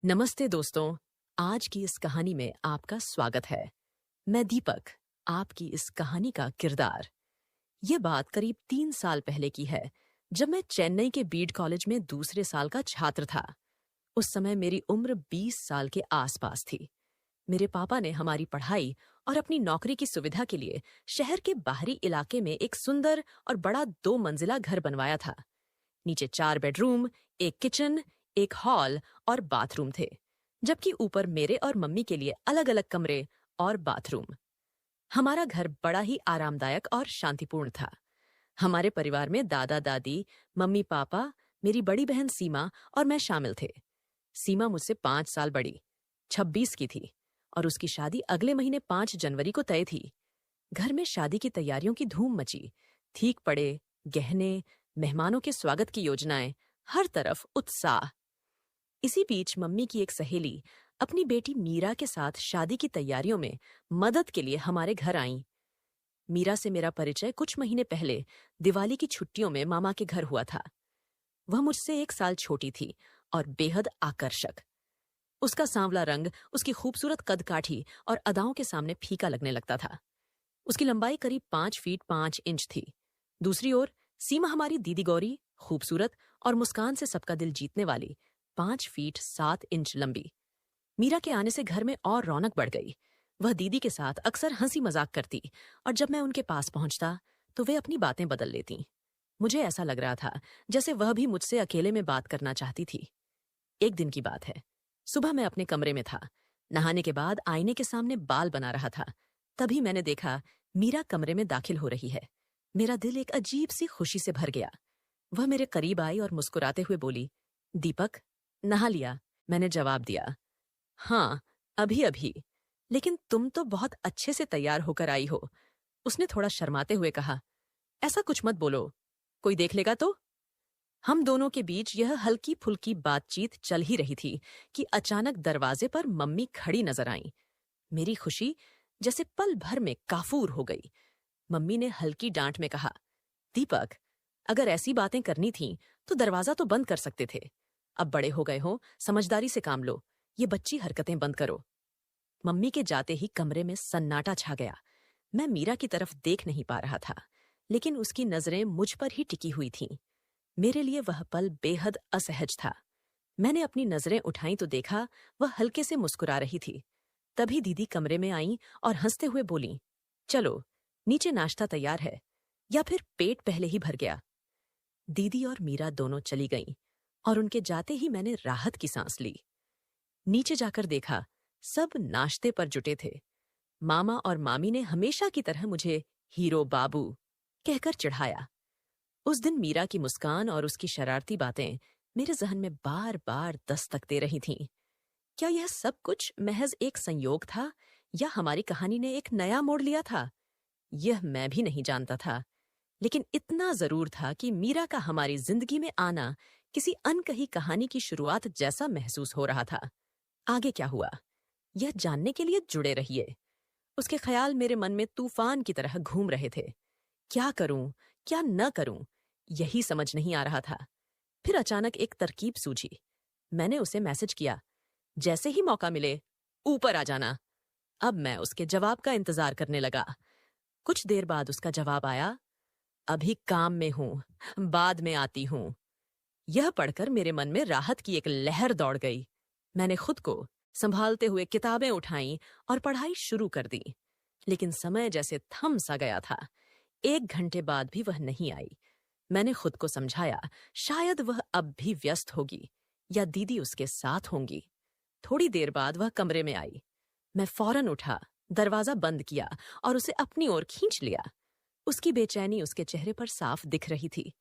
नमस्ते दोस्तों। आज की इस कहानी में आपका स्वागत है। मैं दीपक, आपकी इस कहानी का किरदार। ये बात करीब 3 साल पहले की है, जब मैं चेन्नई के बीड कॉलेज में दूसरे साल का छात्र था। उस समय मेरी उम्र 20 साल के आसपास थी। मेरे पापा ने हमारी पढ़ाई और अपनी नौकरी की सुविधा के लिए शहर के बाहरी इलाके में एक सुंदर और बड़ा 2 मंजिला घर बनवाया था। नीचे 4 बेडरूम, एक किचन, एक हॉल और बाथरूम थे, जबकि ऊपर मेरे और मम्मी के लिए अलग अलग कमरे और बाथरूम। हमारा घर बड़ा ही आरामदायक और शांतिपूर्ण था। हमारे परिवार में दादा दादी, मम्मी पापा, मेरी बड़ी बहन सीमा और मैं शामिल थे। सीमा मुझसे 5 साल बड़ी, 26 की थी और उसकी शादी अगले महीने 5 जनवरी को तय थी। घर में शादी की तैयारियों की धूम मची। ठीक पड़े, गहने, मेहमानों के स्वागत की योजनाएं, हर तरफ उत्साह। इसी बीच मम्मी की एक सहेली अपनी बेटी मीरा के साथ शादी की तैयारियों में मदद के लिए हमारे घर आईं। मीरा से मेरा परिचय कुछ महीने पहले दिवाली की छुट्टियों में मामा के घर हुआ था। वह मुझसे 1 साल छोटी थी और बेहद आकर्षक। उसका सांवला रंग उसकी खूबसूरत कदकाठी और अदाओं के सामने फीका लगने लगता था। उसकी लंबाई करीब 5 फीट 5 इंच थी। दूसरी ओर सीमा हमारी दीदी गौरी, खूबसूरत और मुस्कान से सबका दिल जीतने वाली, 5 फीट 7 इंच लंबी। मीरा के आने से घर में और रौनक बढ़ गई। वह दीदी के साथ अक्सर हंसी मजाक करती और जब मैं उनके पास पहुंचता तो वे अपनी बातें बदल लेती। मुझे ऐसा लग रहा था जैसे वह भी मुझसे अकेले में बात करना चाहती थी। एक दिन की बात है। सुबह मैं अपने कमरे में था। नहाने के बाद आईने के सामने बाल बना रहा था। तभी मैंने देखा मीरा कमरे में दाखिल हो रही है। मेरा दिल एक अजीब सी खुशी से भर गया। वह मेरे करीब आई और मुस्कुराते हुए बोली, दीपक, नहा लिया? मैंने जवाब दिया, हाँ, अभी अभी। लेकिन तुम तो बहुत अच्छे से तैयार होकर आई हो। उसने थोड़ा शर्माते हुए कहा, ऐसा कुछ मत बोलो, कोई देख लेगा तो। हम दोनों के बीच यह हल्की फुल्की बातचीत चल ही रही थी कि अचानक दरवाजे पर मम्मी खड़ी नजर आईं। मेरी खुशी जैसे पल भर में काफूर हो गई। मम्मी ने हल्की डांट में कहा, दीपक, अगर ऐसी बातें करनी थीं तो दरवाजा तो बंद कर सकते थे। अब बड़े हो गए हो, समझदारी से काम लो। ये बच्ची हरकतें बंद करो। मम्मी के जाते ही कमरे में सन्नाटा छा गया। मैं मीरा की तरफ देख नहीं पा रहा था, लेकिन उसकी नजरें मुझ पर ही टिकी हुई थीं। मेरे लिए वह पल बेहद असहज था। मैंने अपनी नजरें उठाई तो देखा वह हल्के से मुस्कुरा रही थी। तभी दीदी कमरे में आईं और हंसते हुए बोलीं, चलो, नीचे नाश्ता तैयार है, या फिर पेट पहले ही भर गया। दीदी और मीरा दोनों चली गईं और उनके जाते ही मैंने राहत की सांस ली। नीचे जाकर देखा सब नाश्ते पर जुटे थे। मामा और मामी ने हमेशा की तरह मुझे हीरो बाबू कहकर चिढ़ाया। उस दिन मीरा की मुस्कान और उसकी शरारती बातें मेरे जहन में बार बार दस्तक दे रही थीं। क्या यह सब कुछ महज एक संयोग था या हमारी कहानी ने एक नया मोड़ लिया था? यह मैं भी नहीं जानता था, लेकिन इतना जरूर था कि मीरा का हमारी जिंदगी में आना किसी अनकही कहानी की शुरुआत जैसा महसूस हो रहा था। आगे क्या हुआ, यह जानने के लिए जुड़े रहिए। उसके ख्याल मेरे मन में तूफान की तरह घूम रहे थे। क्या करूं, क्या न करूं, यही समझ नहीं आ रहा था। फिर अचानक एक तरकीब सूझी। मैंने उसे मैसेज किया, जैसे ही मौका मिले ऊपर आ जाना। अब मैं उसके जवाब का इंतजार करने लगा। कुछ देर बाद उसका जवाब आया, अभी काम में हूं, बाद में आती हूं। यह पढ़कर मेरे मन में राहत की एक लहर दौड़ गई। मैंने खुद को संभालते हुए किताबें उठाईं और पढ़ाई शुरू कर दी। लेकिन समय जैसे थम सा गया था। 1 घंटे बाद भी वह नहीं आई। मैंने खुद को समझाया, शायद वह अब भी व्यस्त होगी या दीदी उसके साथ होंगी। थोड़ी देर बाद वह कमरे में आई। मैं फौरन उठा, दरवाजा बंद किया और उसे अपनी ओर खींच लिया। उसकी बेचैनी उसके चेहरे पर साफ दिख रही थी।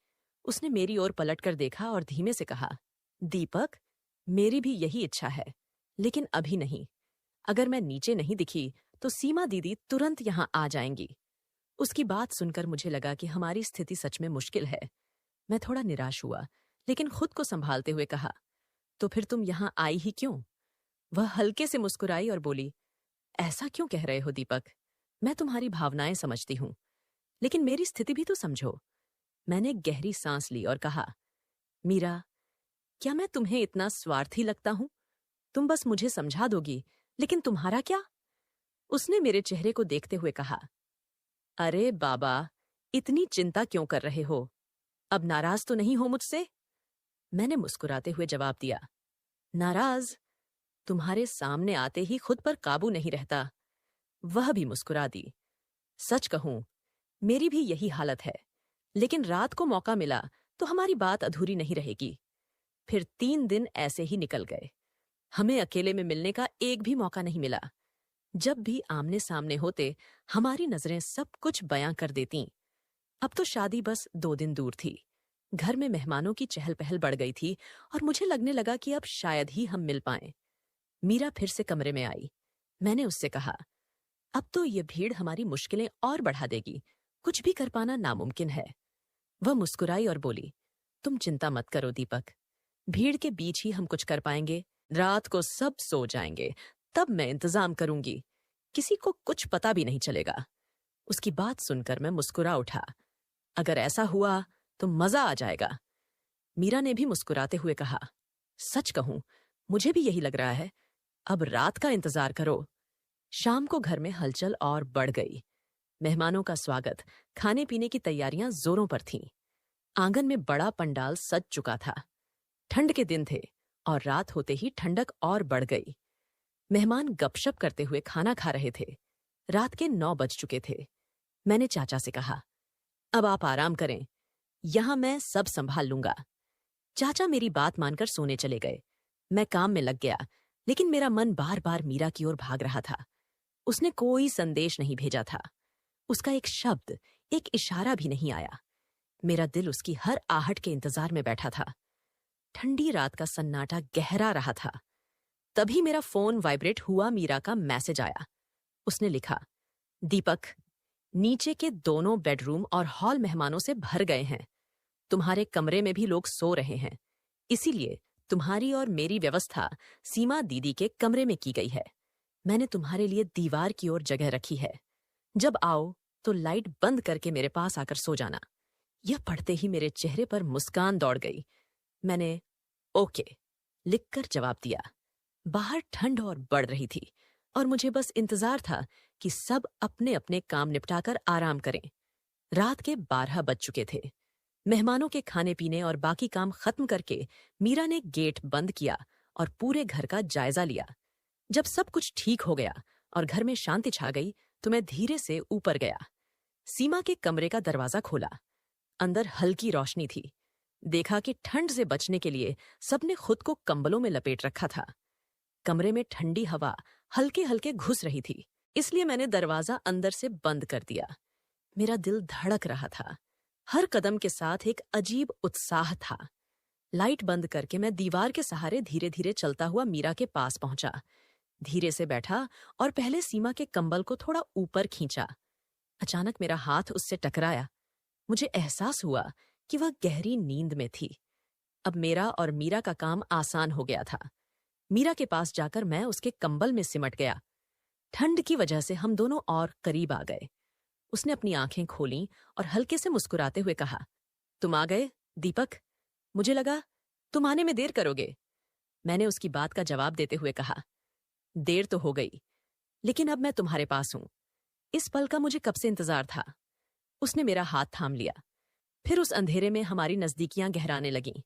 उसने मेरी ओर पलटकर देखा और धीमे से कहा, दीपक, मेरी भी यही इच्छा है, लेकिन अभी नहीं। अगर मैं नीचे नहीं दिखी तो सीमा दीदी तुरंत यहां आ जाएंगी। उसकी बात सुनकर मुझे लगा कि हमारी स्थिति सच में मुश्किल है। मैं थोड़ा निराश हुआ, लेकिन खुद को संभालते हुए कहा, तो फिर तुम यहां आई ही क्यों? वह हल्के से मुस्कुराई और बोली, ऐसा क्यों कह रहे हो दीपक? मैं तुम्हारी भावनाएं समझती हूं, लेकिन मेरी स्थिति भी तो समझो। मैंने गहरी सांस ली और कहा, मीरा, क्या मैं तुम्हें इतना स्वार्थी लगता हूं? तुम बस मुझे समझा दोगी, लेकिन तुम्हारा क्या? उसने मेरे चेहरे को देखते हुए कहा, अरे बाबा, इतनी चिंता क्यों कर रहे हो? अब नाराज तो नहीं हो मुझसे? मैंने मुस्कुराते हुए जवाब दिया, नाराज? तुम्हारे सामने आते ही खुद पर काबू नहीं रहता। वह भी मुस्कुरा दी। सच कहूं, मेरी भी यही हालत है, लेकिन रात को मौका मिला तो हमारी बात अधूरी नहीं रहेगी। फिर 3 दिन ऐसे ही निकल गए। हमें अकेले में मिलने का एक भी मौका नहीं मिला। जब भी आमने सामने होते, हमारी नजरें सब कुछ बयां कर देतीं। अब तो शादी बस 2 दिन दूर थी। घर में मेहमानों की चहल पहल बढ़ गई थी और मुझे लगने लगा कि अब शायद ही हम मिल पाएं। मीरा फिर से कमरे में आई। मैंने उससे कहा, अब तो ये भीड़ हमारी मुश्किलें और बढ़ा देगी। कुछ भी कर पाना नामुमकिन है। वह मुस्कुराई और बोली, तुम चिंता मत करो दीपक, भीड़ के बीच ही हम कुछ कर पाएंगे। रात को सब सो जाएंगे, तब मैं इंतजाम करूंगी। किसी को कुछ पता भी नहीं चलेगा। उसकी बात सुनकर मैं मुस्कुरा उठा। अगर ऐसा हुआ तो मजा आ जाएगा। मीरा ने भी मुस्कुराते हुए कहा, सच कहूं, मुझे भी यही लग रहा है। अब रात का इंतजार करो। शाम को घर में हलचल और बढ़ गई। मेहमानों का स्वागत, खाने पीने की तैयारियां जोरों पर थीं। आंगन में बड़ा पंडाल सज चुका था। ठंड के दिन थे और रात होते ही ठंडक और बढ़ गई। मेहमान गपशप करते हुए खाना खा रहे थे। रात के 9 बज चुके थे। मैंने चाचा से कहा, अब आप आराम करें, यहां मैं सब संभाल लूंगा। चाचा मेरी बात मानकर सोने चले गए। मैं काम में लग गया, लेकिन मेरा मन बार बार मीरा की ओर भाग रहा था। उसने कोई संदेश नहीं भेजा था। उसका एक शब्द, एक इशारा भी नहीं आया। मेरा दिल उसकी हर आहट के इंतजार में बैठा था। ठंडी रात का सन्नाटा गहरा रहा था। तभी मेरा फोन वाइब्रेट हुआ। मीरा का मैसेज आया। उसने लिखा, दीपक, नीचे के दोनों बेडरूम और हॉल मेहमानों से भर गए हैं। तुम्हारे कमरे में भी लोग सो रहे हैं। इसीलिए तुम्हारी और मेरी व्यवस्था सीमा दीदी के कमरे में की गई है। मैंने तुम्हारे लिए दीवार की ओर जगह रखी है। जब आओ तो लाइट बंद करके मेरे पास आकर सो जाना। यह पढ़ते ही मेरे चेहरे पर मुस्कान दौड़ गई। मैंने ओके लिखकर जवाब दिया। बाहर ठंड और बढ़ रही थी और मुझे बस इंतजार था कि सब अपने अपने काम निपटाकर आराम करें। रात के 12 बज चुके थे। मेहमानों के खाने पीने और बाकी काम खत्म करके मीरा ने गेट बंद किया और पूरे घर का जायजा लिया। जब सब कुछ ठीक हो गया और घर में शांति छा गई तो मैं धीरे से ऊपर गया। सीमा के कमरे का दरवाजा खोला। अंदर हल्की रोशनी थी। देखा कि ठंड से बचने के लिए सबने खुद को कंबलों में लपेट रखा था। कमरे में ठंडी हवा हल्के हल्के घुस रही थी, इसलिए मैंने दरवाजा अंदर से बंद कर दिया। मेरा दिल धड़क रहा था। हर कदम के साथ एक अजीब उत्साह था। लाइट बंद करके मैं दीवार के सहारे धीरे धीरे चलता हुआ मीरा के पास पहुंचा। धीरे से बैठा और पहले सीमा के कंबल को थोड़ा ऊपर खींचा। अचानक मेरा हाथ उससे टकराया। मुझे एहसास हुआ कि वह गहरी नींद में थी। अब मेरा और मीरा का काम आसान हो गया था। मीरा के पास जाकर मैं उसके कंबल में सिमट गया। ठंड की वजह से हम दोनों और करीब आ गए। उसने अपनी आंखें खोलीं और हल्के से मुस्कुराते हुए कहा, तुम आ गए दीपक? मुझे लगा तुम आने में देर करोगे। मैंने उसकी बात का जवाब देते हुए कहा, देर तो हो गई, लेकिन अब मैं तुम्हारे पास हूं। इस पल का मुझे कब से इंतजार था। उसने मेरा हाथ थाम लिया। फिर उस अंधेरे में हमारी नजदीकियां गहराने लगीं।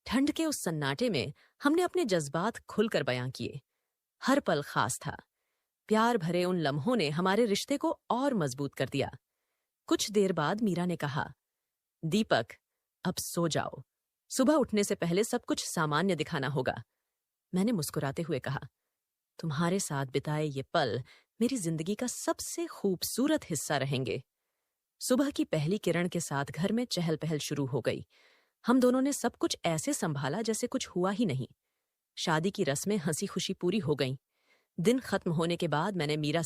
ठंड के उस सन्नाटे में हमने अपने जज्बात खुलकर बयां किए। हर पल खास था। प्यार भरे उन लम्हों ने हमारे रिश्ते को और मजबूत कर दिया। कुछ देर बाद मीरा ने कहा, दीपक, अब सो जाओ। सुबह उठने से पहले सब कुछ सामान्य दिखाना होगा। मैंने मुस्कुराते हुए कहा, तुम्हारे साथ बिताए ये पल मेरी जिंदगी का सबसे खूबसूरत हिस्सा रहेंगे। सुबह की पहली किरण के साथ घर में चहल पहल शुरू हो गई। हम दोनों ने सब कुछ ऐसे संभाला जैसे कुछ हुआ ही नहीं। शादी की रस्में हंसी खुशी पूरी हो गईं। दिन खत्म होने के बाद मैंने मीरा